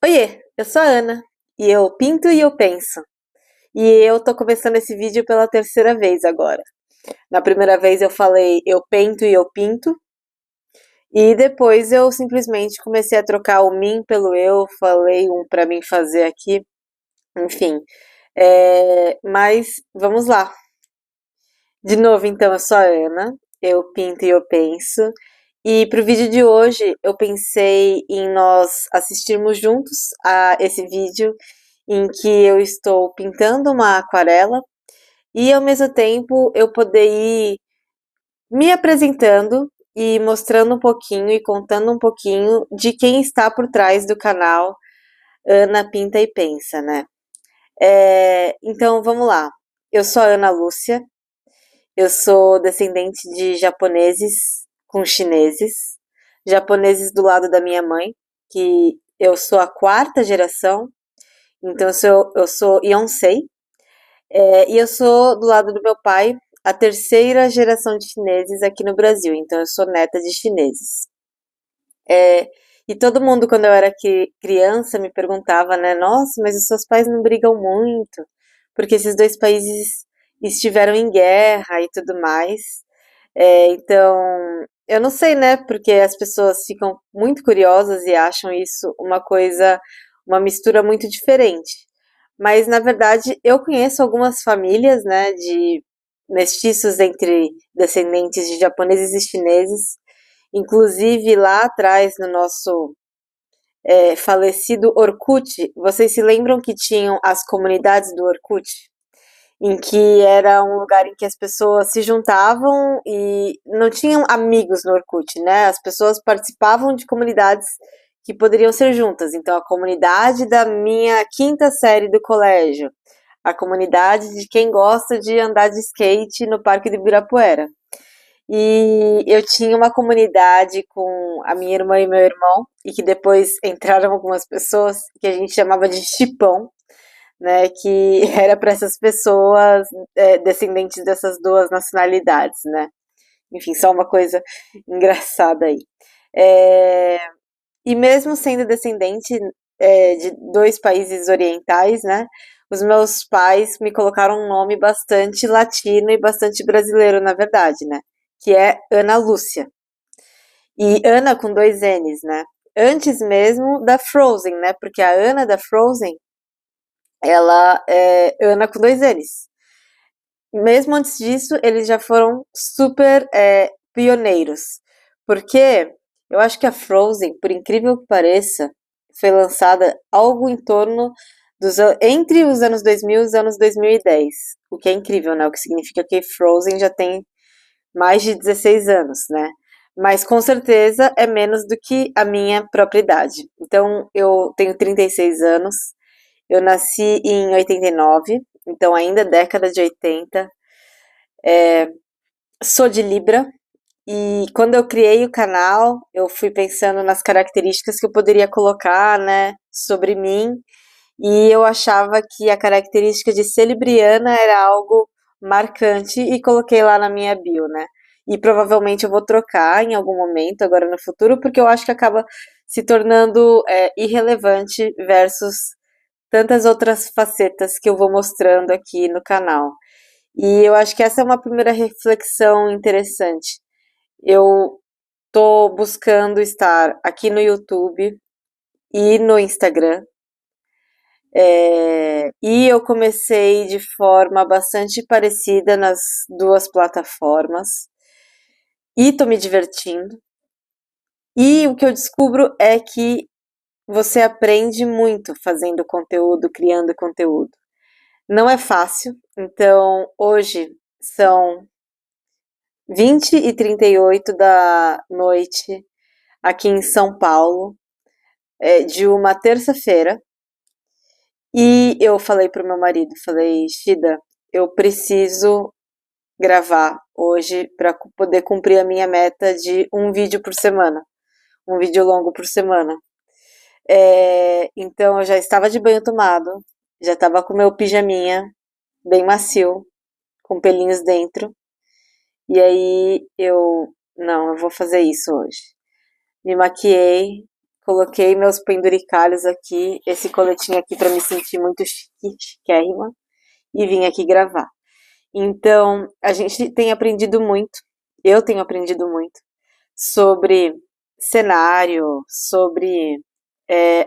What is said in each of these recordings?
Oiê, eu sou a Ana e eu pinto e eu penso. E eu tô começando esse vídeo pela terceira vez agora. Na primeira vez eu falei eu pento e eu pinto, e depois eu simplesmente comecei a trocar o mim pelo eu, falei um pra mim fazer aqui, enfim. Mas vamos lá. De novo, então, eu sou a Ana, eu pinto e eu penso. E pro vídeo de hoje eu pensei em nós assistirmos juntos a esse vídeo em que eu estou pintando uma aquarela e ao mesmo tempo eu poder ir me apresentando e mostrando um pouquinho e contando um pouquinho de quem está por trás do canal Ana Pinta e Pensa, né? Então vamos lá. Eu sou a Ana Lúcia, eu sou descendente de japoneses com chineses, japoneses do lado da minha mãe, que eu sou a quarta geração, então eu sou Yonsei. E eu sou, do lado do meu pai, a terceira geração de chineses aqui no Brasil, então eu sou neta de chineses. É, e todo mundo, quando eu era criança, me perguntava, né? Nossa, mas os seus pais não brigam muito, porque esses dois países estiveram em guerra e tudo mais. Então, eu não sei, né? Porque as pessoas ficam muito curiosas e acham isso uma coisa, uma mistura muito diferente. Mas, na verdade, eu conheço algumas famílias, né, de mestiços entre descendentes de japoneses e chineses. Inclusive, lá atrás, no nosso falecido Orkut, vocês se lembram que tinham as comunidades do Orkut? Em que era um lugar em que as pessoas se juntavam e não tinham amigos no Orkut, né? As pessoas participavam de comunidades que poderiam ser juntas. Então, a comunidade da minha quinta série do colégio, a comunidade de quem gosta de andar de skate no Parque do Ibirapuera. E eu tinha uma comunidade com a minha irmã e meu irmão, e que depois entraram algumas pessoas que a gente chamava de chipão, né, que era para essas pessoas descendentes dessas duas nacionalidades, né? Enfim, só uma coisa engraçada aí. É, e mesmo sendo descendente de dois países orientais, né? Os meus pais me colocaram um nome bastante latino e bastante brasileiro, na verdade, né? Que é Ana Lúcia. E Ana com dois N's, né? Antes mesmo da Frozen, né? Porque a Ana da Frozen, ela é Ana com dois N's. Mesmo antes disso, eles já foram super pioneiros. Porque eu acho que a Frozen, por incrível que pareça, foi lançada algo em torno entre os anos 2000 e os anos 2010. O que é incrível, né? O que significa que Frozen já tem mais de 16 anos, né? Mas com certeza é menos do que a minha própria idade. Então, eu tenho 36 anos, eu nasci em 89, então ainda década de 80. Sou de Libra e quando eu criei o canal, eu fui pensando nas características que eu poderia colocar, né, sobre mim, e eu achava que a característica de ser libriana era algo marcante e coloquei lá na minha bio, né? E provavelmente eu vou trocar em algum momento, agora no futuro, porque eu acho que acaba se tornando irrelevante versus tantas outras facetas que eu vou mostrando aqui no canal. E eu acho que essa é uma primeira reflexão interessante. Eu tô buscando estar aqui no YouTube e no Instagram. E eu comecei de forma bastante parecida nas duas plataformas. E tô me divertindo. E o que eu descubro é que você aprende muito fazendo conteúdo, criando conteúdo. Não é fácil, então hoje são 20h38 da noite aqui em São Paulo, de uma terça-feira. E eu falei pro meu marido, falei, Shida, eu preciso gravar hoje para poder cumprir a minha meta de um vídeo por semana, um vídeo longo por semana. Então eu já estava de banho tomado, já estava com meu pijaminha bem macio, com pelinhos dentro. E aí não, eu vou fazer isso hoje. Me maquiei, coloquei meus penduricalhos aqui, esse coletinho aqui para me sentir muito chiquérrima e vim aqui gravar. Então, a gente tem aprendido muito, eu tenho aprendido muito sobre cenário, sobre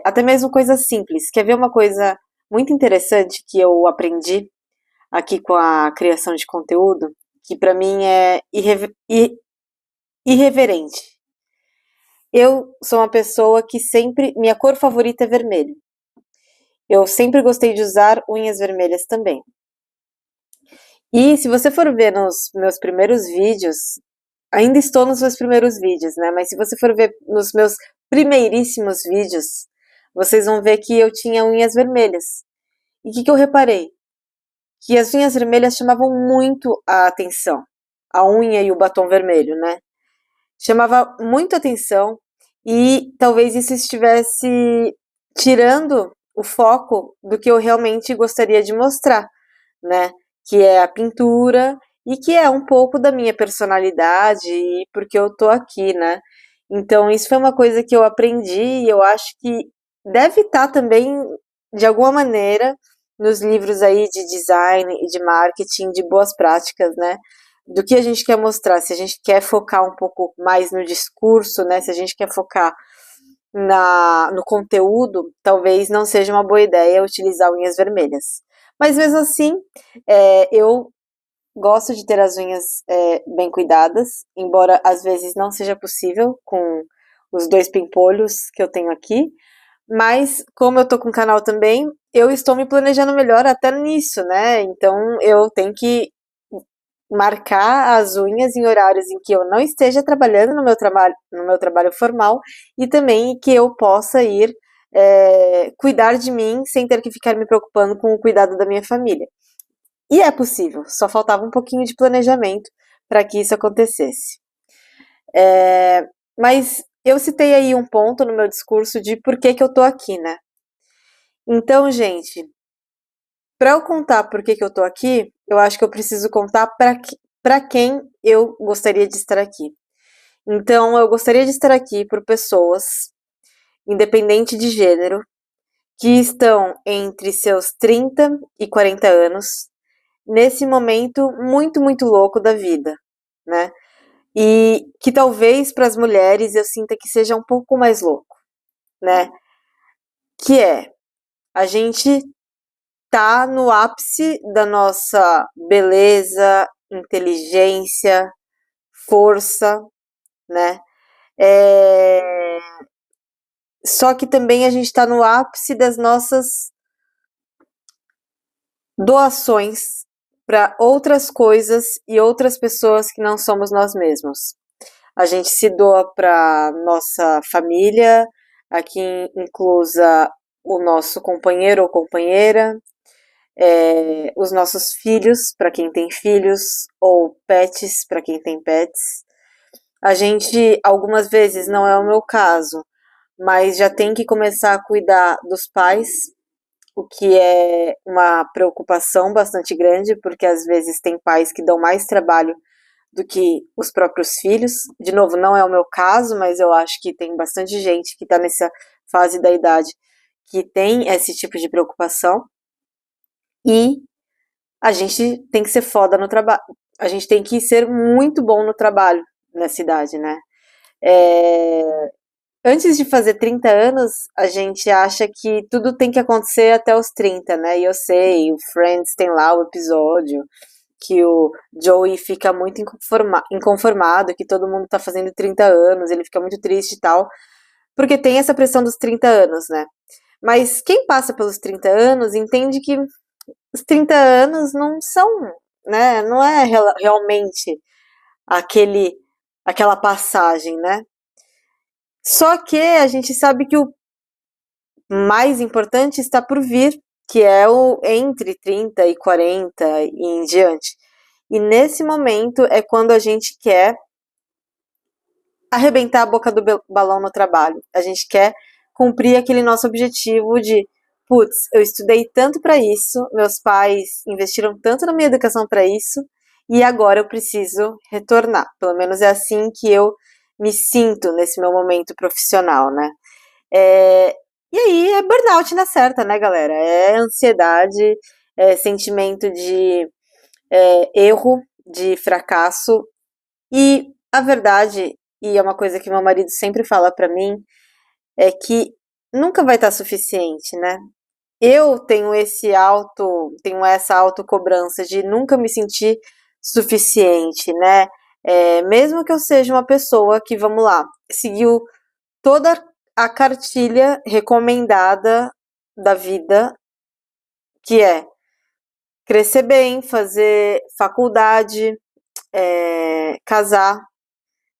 até mesmo coisas simples. Quer ver uma coisa muito interessante que eu aprendi aqui com a criação de conteúdo, que para mim é irreverente. Eu sou uma pessoa que sempre, minha cor favorita é vermelho. Eu sempre gostei de usar unhas vermelhas também. E se você for ver nos meus primeiros vídeos, ainda estou nos meus primeiros vídeos, né? Mas se você for ver nos meus primeiríssimos vídeos, vocês vão ver que eu tinha unhas vermelhas. E o que eu reparei? Que as unhas vermelhas chamavam muito a atenção. A unha e o batom vermelho, né? Chamava muito a atenção e talvez isso estivesse tirando o foco do que eu realmente gostaria de mostrar, né? Que é a pintura e que é um pouco da minha personalidade e porque eu tô aqui, né? Então, isso foi uma coisa que eu aprendi e eu acho que deve estar também, de alguma maneira, nos livros aí de design e de marketing, de boas práticas, né? Do que a gente quer mostrar, se a gente quer focar um pouco mais no discurso, né? Se a gente quer focar no conteúdo, talvez não seja uma boa ideia utilizar unhas vermelhas. Mas mesmo assim, eu gosto de ter as unhas bem cuidadas, embora às vezes não seja possível com os 2 pimpolhos que eu tenho aqui. Mas como eu tô com o canal também, eu estou me planejando melhor até nisso, né? Então eu tenho que marcar as unhas em horários em que eu não esteja trabalhando no meu trabalho formal e também que eu possa ir cuidar de mim sem ter que ficar me preocupando com o cuidado da minha família. E é possível, só faltava um pouquinho de planejamento para que isso acontecesse. Mas eu citei aí um ponto no meu discurso de por que eu tô aqui, né? Então, gente, para eu contar por que eu tô aqui, eu acho que eu preciso contar para quem eu gostaria de estar aqui. Então, eu gostaria de estar aqui por pessoas, independente de gênero, que estão entre seus 30 e 40 anos, nesse momento muito, muito louco da vida, né? E que talvez para as mulheres eu sinta que seja um pouco mais louco, né? Que é a gente tá no ápice da nossa beleza, inteligência, força, né? Só que também a gente está no ápice das nossas doações para outras coisas e outras pessoas que não somos nós mesmos. A gente se doa para nossa família, aqui inclusa o nosso companheiro ou companheira, os nossos filhos, para quem tem filhos, ou pets, para quem tem pets. A gente, algumas vezes, não é o meu caso, mas já tem que começar a cuidar dos pais, o que é uma preocupação bastante grande, porque às vezes tem pais que dão mais trabalho do que os próprios filhos. De novo, não é o meu caso, mas eu acho que tem bastante gente que está nessa fase da idade que tem esse tipo de preocupação. E a gente tem que ser foda no trabalho. A gente tem que ser muito bom no trabalho nessa idade, né? Antes de fazer 30 anos, a gente acha que tudo tem que acontecer até os 30, né? E eu sei, o Friends tem lá o episódio que o Joey fica muito inconformado, que todo mundo tá fazendo 30 anos, ele fica muito triste e tal, porque tem essa pressão dos 30 anos, né? Mas quem passa pelos 30 anos entende que os 30 anos não são, né? Não é realmente aquela passagem, né? Só que a gente sabe que o mais importante está por vir, que é o entre 30 e 40 e em diante. E nesse momento é quando a gente quer arrebentar a boca do balão no trabalho. A gente quer cumprir aquele nosso objetivo de, putz, eu estudei tanto para isso, meus pais investiram tanto na minha educação para isso, e agora eu preciso retornar. Pelo menos é assim que eu me sinto nesse meu momento profissional, né? E aí é burnout na certa, né, galera? É ansiedade, é sentimento de erro, de fracasso. E a verdade, e é uma coisa que meu marido sempre fala pra mim, é que nunca vai estar suficiente, né? Eu tenho essa autocobrança de nunca me sentir suficiente, né? Mesmo que eu seja uma pessoa que, vamos lá, seguiu toda a cartilha recomendada da vida, que é crescer bem, fazer faculdade, casar,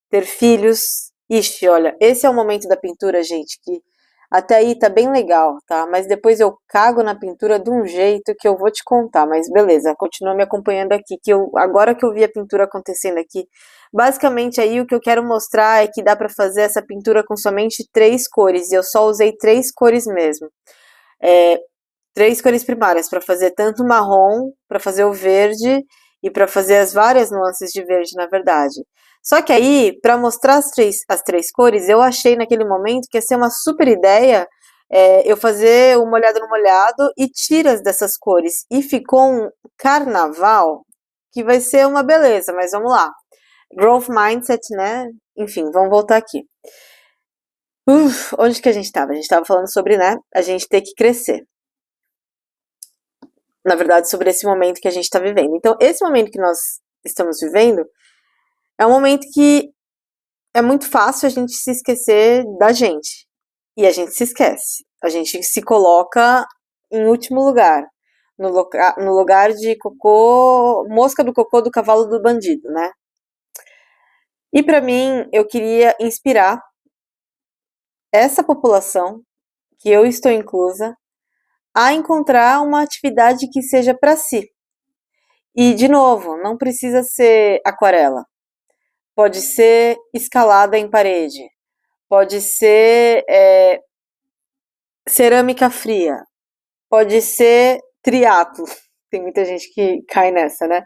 ter filhos. Ixi, olha, esse é o momento da pintura, gente, que até aí tá bem legal, tá? Mas depois eu cago na pintura de um jeito que eu vou te contar. Mas beleza, continua me acompanhando aqui, que agora que eu vi a pintura acontecendo aqui, basicamente aí o que eu quero mostrar é que dá pra fazer essa pintura com somente 3 cores, e eu só usei 3 cores mesmo. 3 cores primárias para fazer tanto o marrom, para fazer o verde e para fazer as várias nuances de verde, na verdade. Só que aí, para mostrar as três cores, eu achei naquele momento que ia ser uma super ideia eu fazer o molhado no molhado e tiras dessas cores. E ficou um carnaval que vai ser uma beleza, mas vamos lá. Growth Mindset, né? Enfim, vamos voltar aqui. Onde que a gente estava? A gente estava falando sobre, né, a gente ter que crescer. Na verdade, sobre esse momento que a gente está vivendo. Então, esse momento que nós estamos vivendo é um momento que é muito fácil a gente se esquecer da gente. E a gente se esquece. A gente se coloca em último lugar. No lugar de cocô, mosca do cocô do cavalo do bandido, né? E para mim, eu queria inspirar essa população, que eu estou inclusa, a encontrar uma atividade que seja para si. E, de novo, não precisa ser aquarela. Pode ser escalada em parede. Pode ser cerâmica fria. Pode ser triatlo. Tem muita gente que cai nessa, né?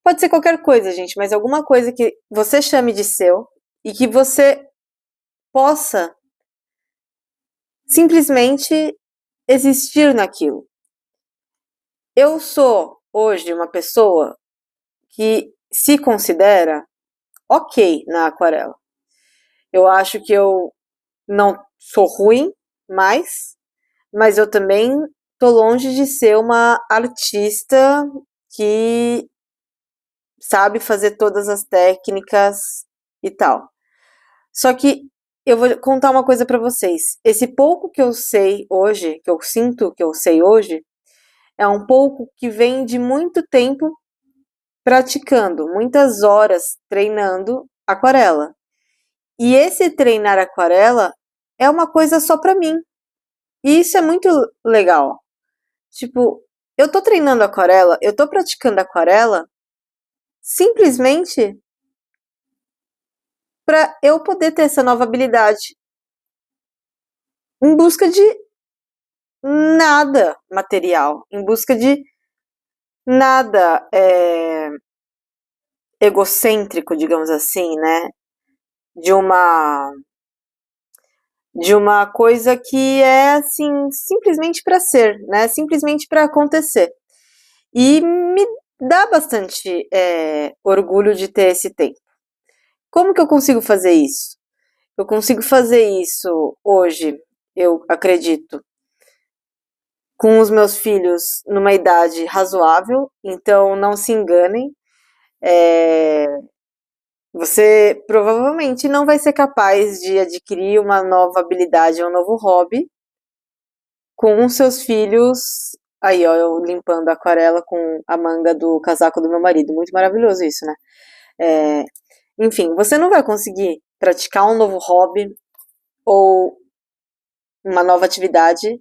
Pode ser qualquer coisa, gente, mas alguma coisa que você chame de seu e que você possa simplesmente existir naquilo. Eu sou hoje uma pessoa que se considera ok na aquarela. Eu acho que eu não sou ruim mais, mas eu também tô longe de ser uma artista que sabe fazer todas as técnicas e tal. Só que eu vou contar uma coisa pra vocês. Esse pouco que eu sei hoje, que eu sinto que eu sei hoje, é um pouco que vem de muito tempo praticando, muitas horas treinando aquarela. E esse treinar aquarela é uma coisa só pra mim. E isso é muito legal. Tipo, eu tô treinando aquarela, eu tô praticando aquarela simplesmente pra eu poder ter essa nova habilidade. Em busca de nada material, em busca de nada egocêntrico, digamos assim, né? De uma coisa que é assim simplesmente para ser, né? Simplesmente para acontecer. E me dá bastante orgulho de ter esse tempo. Como que eu consigo fazer isso? Eu consigo fazer isso hoje, eu acredito, com os meus filhos numa idade razoável, então não se enganem. Você provavelmente não vai ser capaz de adquirir uma nova habilidade ou um novo hobby com os seus filhos. Aí, ó, eu limpando a aquarela com a manga do casaco do meu marido. Muito maravilhoso isso, né? Enfim, você não vai conseguir praticar um novo hobby ou uma nova atividade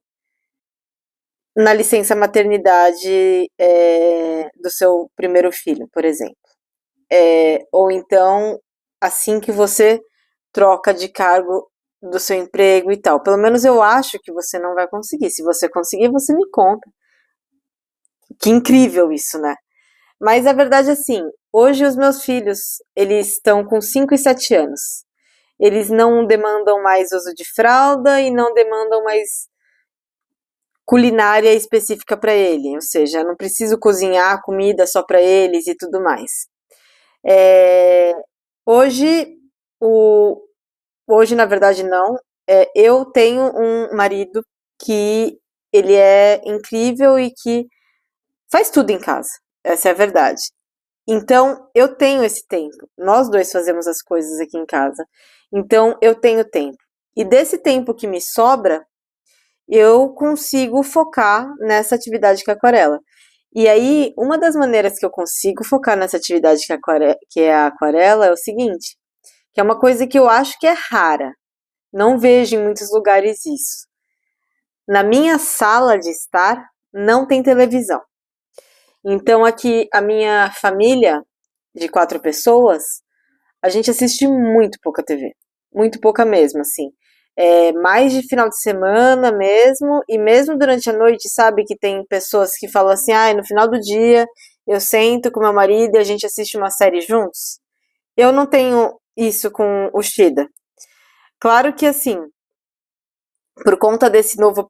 na licença maternidade do seu primeiro filho, por exemplo. Ou então, assim que você troca de cargo do seu emprego e tal. Pelo menos eu acho que você não vai conseguir. Se você conseguir, você me conta. Que incrível isso, né? Mas a verdade é assim, hoje os meus filhos, eles estão com 5 e 7 anos. eles não demandam mais uso de fralda e não demandam mais culinária específica para ele, ou seja, eu não preciso cozinhar comida só para eles e tudo mais. Hoje, hoje na verdade não, eu tenho um marido que ele é incrível e que faz tudo em casa, essa é a verdade. Então, eu tenho esse tempo. Nós dois fazemos as coisas aqui em casa. Então, eu tenho tempo. E desse tempo que me sobra, eu consigo focar nessa atividade que é a aquarela. E aí, uma das maneiras que eu consigo focar nessa atividade que é a aquarela é o seguinte, que é uma coisa que eu acho que é rara. Não vejo em muitos lugares isso. Na minha sala de estar, não tem televisão. Então, aqui, a minha família de 4 pessoas, a gente assiste muito pouca TV. Muito pouca mesmo, assim. Mais de final de semana mesmo, e mesmo durante a noite, sabe que tem pessoas que falam assim, no final do dia eu sento com meu marido e a gente assiste uma série juntos. Eu não tenho isso com o Shida. Claro que assim, por conta desse novo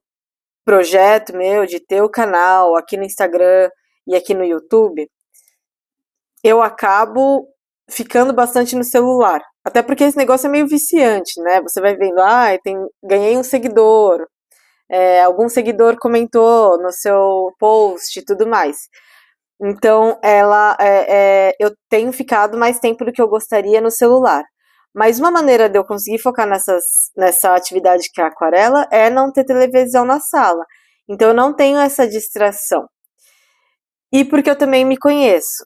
projeto meu de ter o canal aqui no Instagram e aqui no YouTube, eu acabo ficando bastante no celular. Até porque esse negócio é meio viciante, né? Você vai vendo, ganhei um seguidor, algum seguidor comentou no seu post e tudo mais. Então, eu tenho ficado mais tempo do que eu gostaria no celular. Mas uma maneira de eu conseguir focar nessa atividade que é a aquarela é não ter televisão na sala. Então, eu não tenho essa distração. E porque eu também me conheço.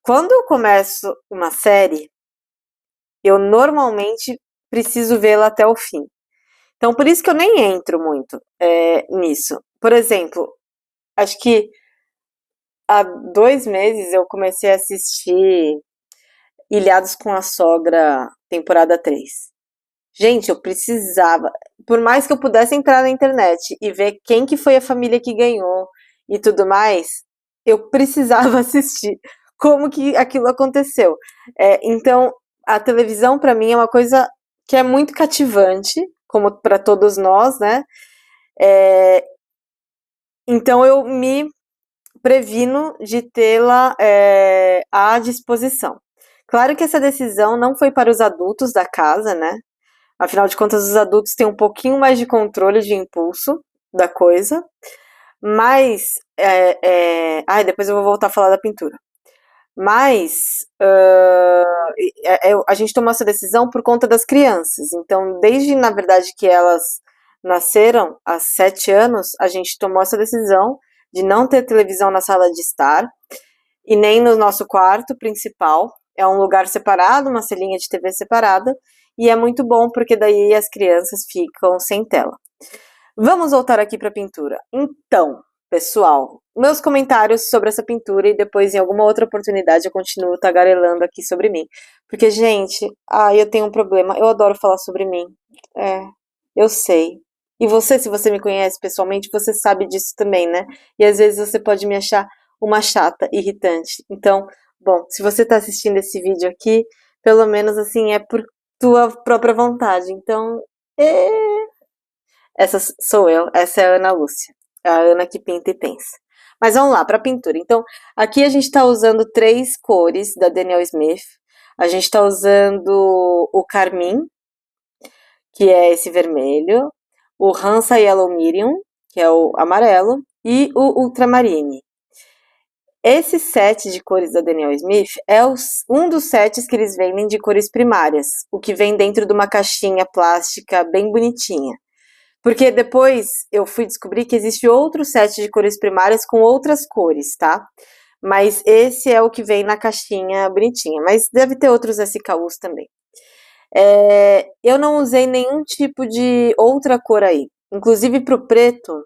Quando eu começo uma série, eu normalmente preciso vê-la até o fim. Então, por isso que eu nem entro muito nisso. Por exemplo, acho que há 2 meses eu comecei a assistir Ilhados com a Sogra, temporada 3. Gente, eu precisava, por mais que eu pudesse entrar na internet e ver quem que foi a família que ganhou e tudo mais, eu precisava assistir como que aquilo aconteceu. Então, a televisão para mim é uma coisa que é muito cativante, como para todos nós, né? Então eu me previno de tê-la à disposição. Claro que essa decisão não foi para os adultos da casa, né? Afinal de contas, os adultos têm um pouquinho mais de controle de impulso da coisa. Mas, depois eu vou voltar a falar da pintura. Mas a gente tomou essa decisão por conta das crianças. Então, desde, na verdade, que elas nasceram, há 7 anos, a gente tomou essa decisão de não ter televisão na sala de estar e nem no nosso quarto principal. É um lugar separado, uma salinha de TV separada, e é muito bom porque daí as crianças ficam sem tela. Vamos voltar aqui para a pintura. Então, pessoal, meus comentários sobre essa pintura e depois em alguma outra oportunidade eu continuo tagarelando aqui sobre mim. Porque, gente, eu tenho um problema, eu adoro falar sobre mim. Eu sei. E você, se você me conhece pessoalmente, você sabe disso também, né? E às vezes você pode me achar uma chata, irritante. Então, bom, se você tá assistindo esse vídeo aqui, pelo menos assim, é por tua própria vontade. Então, essa sou eu, essa é a Ana Lúcia, a Ana que pinta e pensa. Mas vamos lá, para pintura. Então, aqui a gente está usando 3 cores da Daniel Smith. A gente está usando o carmim, que é esse vermelho, o Hansa Yellow Medium, que é o amarelo, e o Ultramarine. Esse set de cores da Daniel Smith é um dos sets que eles vendem de cores primárias, o que vem dentro de uma caixinha plástica bem bonitinha. Porque depois eu fui descobrir que existe outro set de cores primárias com outras cores, tá? Mas esse é o que vem na caixinha bonitinha, mas deve ter outros SKUs também. Eu não usei nenhum tipo de outra cor aí. Inclusive pro preto,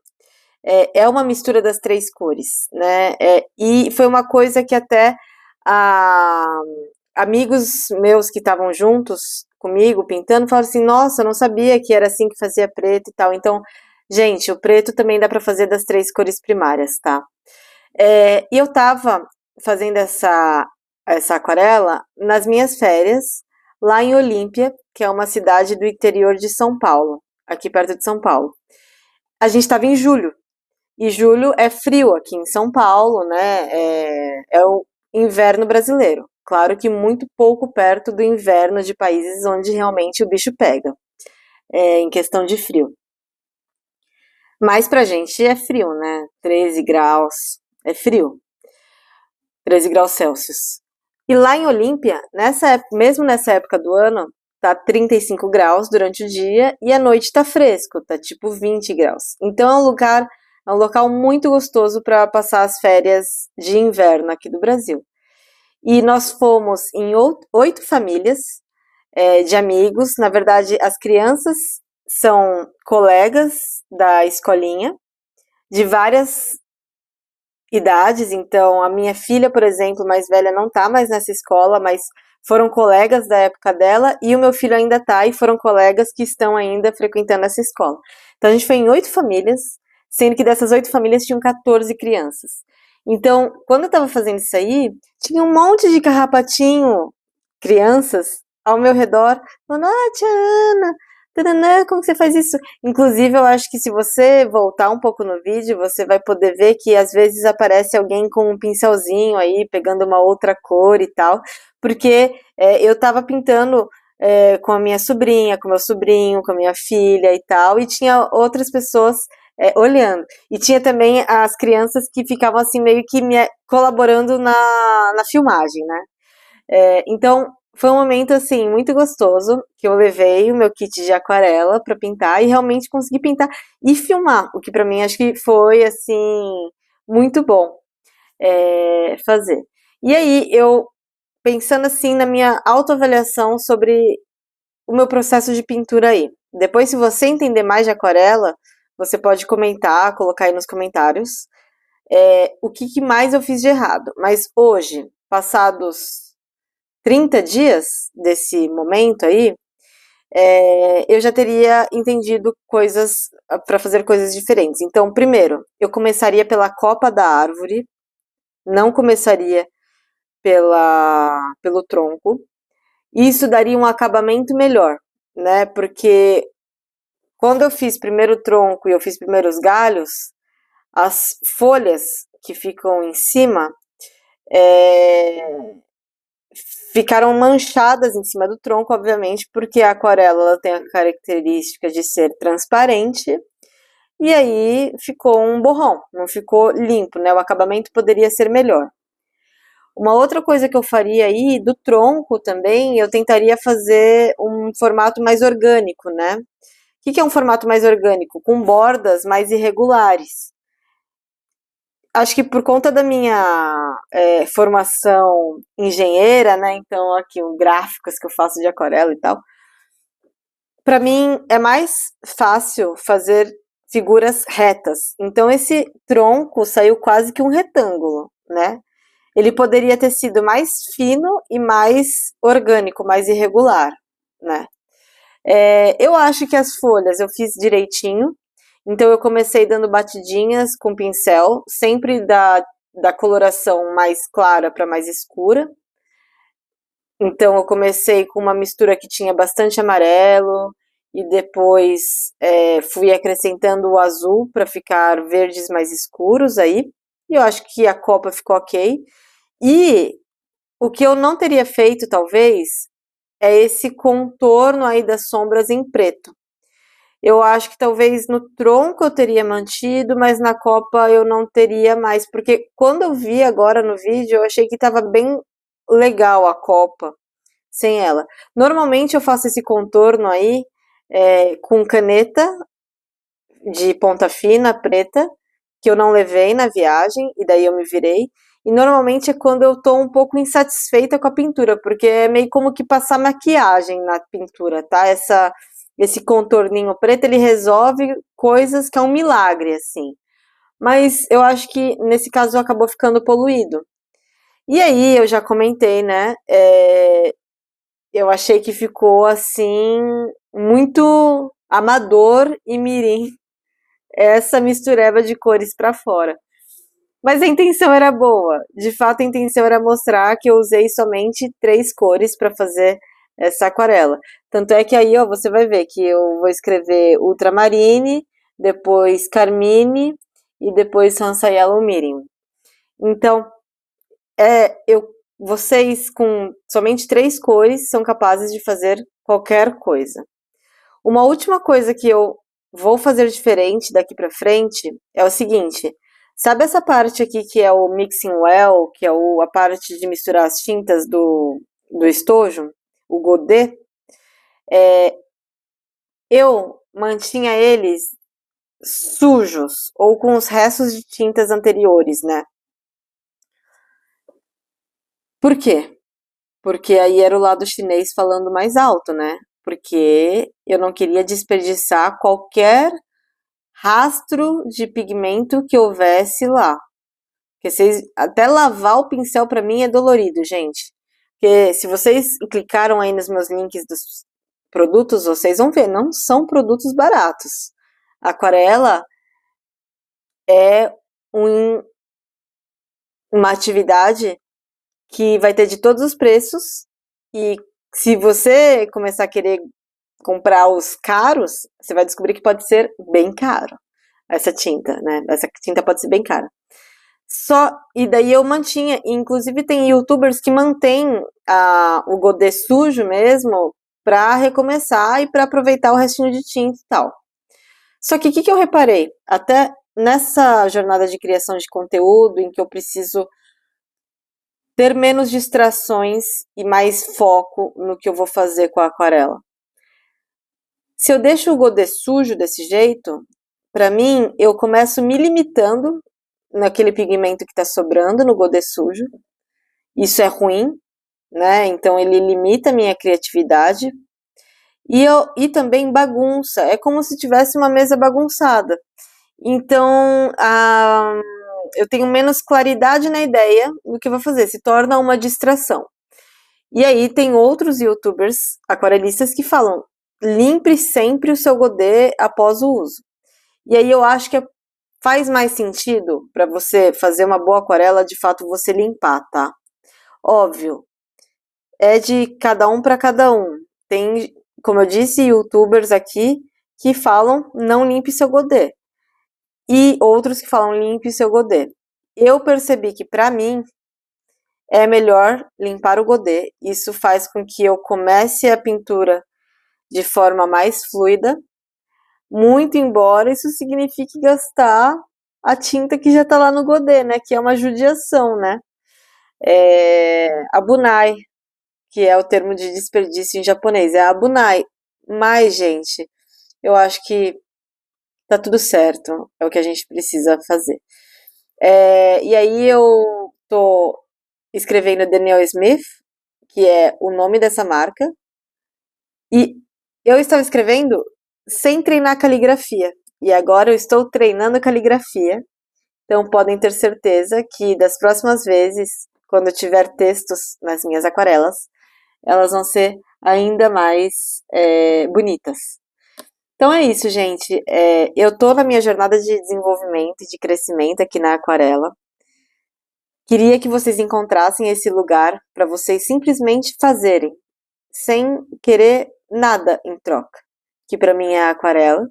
é uma mistura das 3 cores, né? E foi uma coisa que até amigos meus que estavam juntos comigo pintando falaram assim: nossa, eu não sabia que era assim que fazia preto e tal. Então, gente, o preto também dá para fazer das 3 cores primárias, tá? E eu tava fazendo essa aquarela nas minhas férias, lá em Olímpia, que é uma cidade do interior de São Paulo, aqui perto de São Paulo. A gente estava em julho, e julho é frio aqui em São Paulo, né? É o inverno brasileiro. Claro que muito pouco perto do inverno de países onde realmente o bicho pega, em questão de frio. Mas pra gente é frio, né? 13 graus, é frio. 13 graus Celsius. E lá em Olímpia, mesmo nessa época do ano, tá 35 graus durante o dia e à noite tá fresco, tá tipo 20 graus. Então é um local muito gostoso para passar as férias de inverno aqui do Brasil. E nós fomos em 8 famílias de amigos. Na verdade, as crianças são colegas da escolinha, de várias idades. Então, a minha filha, por exemplo, mais velha, não tá mais nessa escola, mas foram colegas da época dela, e o meu filho ainda tá, e foram colegas que estão ainda frequentando essa escola. Então, a gente foi em 8 famílias, sendo que dessas 8 famílias tinham 14 crianças. Então, quando eu tava fazendo isso aí, tinha um monte de carrapatinho, crianças, ao meu redor, falando, tia Ana, taranã, como que você faz isso? Inclusive, eu acho que se você voltar um pouco no vídeo, você vai poder ver que às vezes aparece alguém com um pincelzinho aí, pegando uma outra cor e tal, porque eu tava pintando com a minha sobrinha, com meu sobrinho, com a minha filha e tal, e tinha outras pessoas olhando. E tinha também as crianças que ficavam assim meio que colaborando na filmagem, né? Então, foi um momento, assim, muito gostoso, que eu levei o meu kit de aquarela para pintar e realmente consegui pintar e filmar, o que para mim acho que foi, assim, muito bom fazer. E aí, eu, pensando assim na minha autoavaliação sobre o meu processo de pintura aí. Depois, se você entender mais de aquarela, você pode comentar, colocar aí nos comentários o que mais eu fiz de errado. Mas hoje, passados 30 dias desse momento aí, eu já teria entendido coisas para fazer coisas diferentes. Então, primeiro, eu começaria pela copa da árvore, não começaria pelo tronco. Isso daria um acabamento melhor, né? Porque quando eu fiz primeiro o tronco e eu fiz primeiro os galhos, as folhas que ficam em cima ficaram manchadas em cima do tronco, obviamente, porque a aquarela ela tem a característica de ser transparente, e aí ficou um borrão, não ficou limpo, né? O acabamento poderia ser melhor. Uma outra coisa que eu faria aí, do tronco também, eu tentaria fazer um formato mais orgânico, né? O que é um formato mais orgânico? Com bordas mais irregulares. Acho que por conta da minha formação engenheira, né? Então, aqui, o gráficos que eu faço de aquarela e tal. Para mim, é mais fácil fazer figuras retas. Então, esse tronco saiu quase que um retângulo, né? Ele poderia ter sido mais fino e mais orgânico, mais irregular, né? Eu acho que as folhas eu fiz direitinho. Então eu comecei dando batidinhas com pincel, sempre da coloração mais clara para mais escura. Então eu comecei com uma mistura que tinha bastante amarelo e depois fui acrescentando o azul para ficar verdes mais escuros aí. E eu acho que a copa ficou ok. E o que eu não teria feito, talvez, é esse contorno aí das sombras em preto. Eu acho que talvez no tronco eu teria mantido, mas na copa eu não teria mais, porque quando eu vi agora no vídeo, eu achei que estava bem legal a copa sem ela. Normalmente eu faço esse contorno aí com caneta de ponta fina, preta, que eu não levei na viagem, e daí eu me virei. E normalmente é quando eu tô um pouco insatisfeita com a pintura, porque é meio como que passar maquiagem na pintura, tá? Esse contorninho preto, ele resolve coisas que é um milagre, assim. Mas eu acho que nesse caso acabou ficando poluído. E aí eu já comentei, né? Eu achei que ficou assim muito amador e mirim essa mistureba de cores para fora. Mas a intenção era boa. De fato, a intenção era mostrar que eu usei somente 3 cores para fazer essa aquarela. Tanto é que aí, ó, você vai ver que eu vou escrever Ultramarine, depois Carmine e depois Hansa Yellow Medium. Então, vocês com somente 3 cores são capazes de fazer qualquer coisa. Uma última coisa que eu vou fazer diferente daqui pra frente é o seguinte. Sabe essa parte aqui que é o Mixing Well, que é a parte de misturar as tintas do estojo, o godê? Eu mantinha eles sujos ou com os restos de tintas anteriores, né? Por quê? Porque aí era o lado chinês falando mais alto, né? Porque eu não queria desperdiçar qualquer rastro de pigmento que houvesse lá. Porque até lavar o pincel para mim é dolorido, gente. Porque se vocês clicaram aí nos meus links dos produtos, vocês vão ver, não são produtos baratos. A aquarela é uma atividade que vai ter de todos os preços e se você começar a querer comprar os caros, você vai descobrir que pode ser bem caro essa tinta, né? Essa tinta pode ser bem cara. E daí eu mantinha, inclusive tem youtubers que mantêm o godê sujo mesmo para recomeçar e para aproveitar o restinho de tinta e tal. Só que o que eu reparei? Até nessa jornada de criação de conteúdo, em que eu preciso ter menos distrações e mais foco no que eu vou fazer com a aquarela. Se eu deixo o godê sujo desse jeito, para mim, eu começo me limitando naquele pigmento que está sobrando no godê sujo. Isso é ruim, né? Então ele limita a minha criatividade. E também bagunça. É como se tivesse uma mesa bagunçada. Então, eu tenho menos claridade na ideia do que eu vou fazer. Se torna uma distração. E aí tem outros youtubers aquarelistas que falam: limpe sempre o seu godê após o uso. E aí eu acho que faz mais sentido para você fazer uma boa aquarela, de fato, você limpar, tá? Óbvio, é de cada um para cada um. Tem, como eu disse, youtubers aqui que falam não limpe seu godê. E outros que falam limpe seu godê. Eu percebi que para mim é melhor limpar o godê. Isso faz com que eu comece a pintura de forma mais fluida, muito embora isso signifique gastar a tinta que já tá lá no godê, né? Que é uma judiação, né? Abunai, que é o termo de desperdício em japonês, é abunai. Mas, gente, eu acho que tá tudo certo, é o que a gente precisa fazer. E aí eu tô escrevendo Daniel Smith, que é o nome dessa marca, e eu estava escrevendo sem treinar caligrafia, e agora eu estou treinando caligrafia, então podem ter certeza que das próximas vezes, quando eu tiver textos nas minhas aquarelas, elas vão ser ainda mais bonitas. Então é isso, gente. Eu tô na minha jornada de desenvolvimento e de crescimento aqui na aquarela. Queria que vocês encontrassem esse lugar para vocês simplesmente fazerem, sem querer nada em troca, que para mim é a aquarela.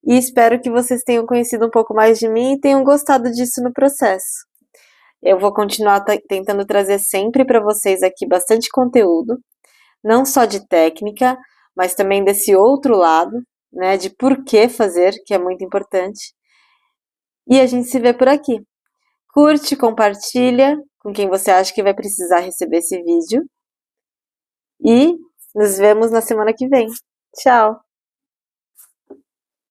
E espero que vocês tenham conhecido um pouco mais de mim e tenham gostado disso no processo. Eu vou continuar tentando trazer sempre para vocês aqui bastante conteúdo, não só de técnica, mas também desse outro lado, né, de por que fazer, que é muito importante. E a gente se vê por aqui. Curte, compartilha com quem você acha que vai precisar receber esse vídeo. E nos vemos na semana que vem. Tchau!